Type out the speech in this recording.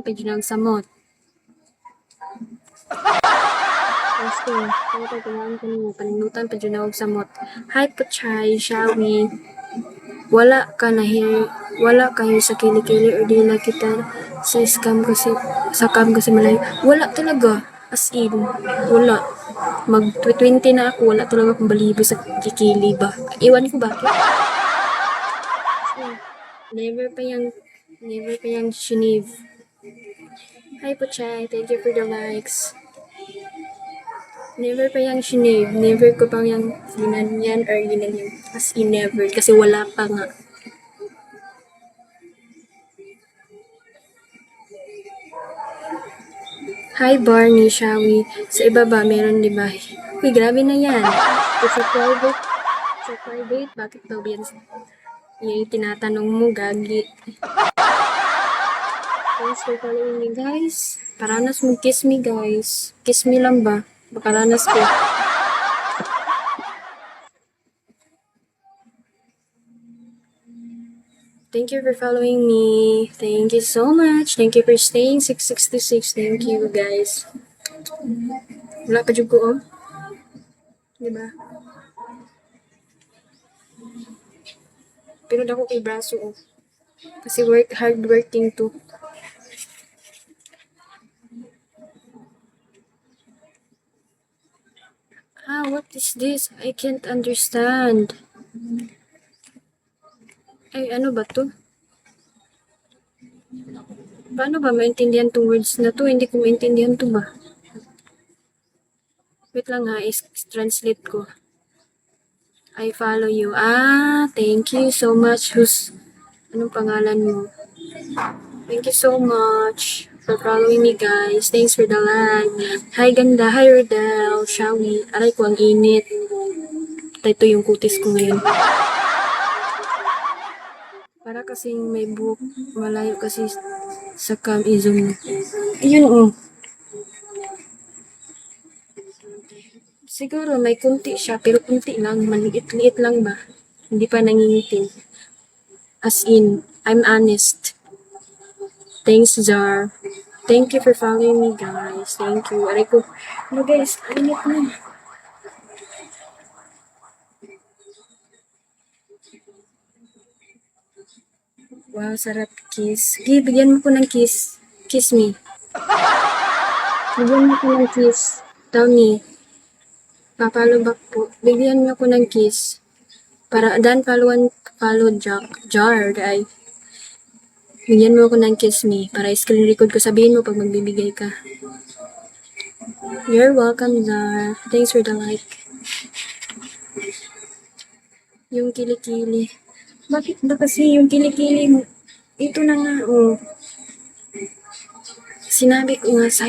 Pidjinag samot. Gusto, kaya tagaan ko mo, paninutan pidjinag samot. Hi Pachay, Shawi. Wala kayo sa kilikili or dila kita sa scam kasi malay. Wala talaga. As in, wala. Mag 20 na ako, wala talaga akong balibo sa kikili ba. Iwan ko bakit? Never pa yung shiniv. Hi Pachay, thank you for the likes. Never pa yung shiniv. Never ko pang yung ginanyan or ginanyan. As in never. Kasi wala pa nga. Hi Barney, Shawi. Sa ibaba, meron di ba? Uy, grabe na yan. Sa private, bakit daw yan? Yung tinatanong mo, gagi. Thanks for following me, guys. Paranas mo, kiss me, guys. Kiss me lang ba? Bakaranas ko. Thank you for following me. Thank you so much. Thank you for staying 666. Thank you, guys. Wala pa dyan ko, oh. Diba? Pero dako kay braso, oh. Kasi hard working to. What is this? I can't understand. Ay, ano ba to? Paano ba maintindihan tong words na to? Hindi ko maintindihan to ba? Wait lang ha, is-translate ko. I follow you. Thank you so much. Anong pangalan mo? Thank you so much for following me, guys. Thanks for the like. Hi, ganda. Hi, Rodel. Shawi. Aray ko, ang init. Ito yung kutis ko ngayon. Para kasing may buhok. Malayo kasi sa cam-ism. Ayun, oh. Siguro may kunti siya, pero kunti lang. Maliit-liit lang ba? Hindi pa nangingitim. As in, I'm honest. Thanks, Zar. Thank you for following me, guys. Thank you. Aray ko. Ano, guys? Init na. Wow, sarap kiss. Sige, bigyan mo ko ng kiss. Kiss me. Bigyan mo ko ng kiss. Tell me. Papalo back po. Bigyan mo ko ng kiss. Para dan follow jar, guys. Bigyan mo ako ng kiss me. Para screen record ko, sabihin mo pag magbibigay ka. You're welcome, Zar. Thanks for the like. Yung kilikili. Bakit ba kasi yung kilikili mo? Ito na nga, oh. Sinabi ko nga sa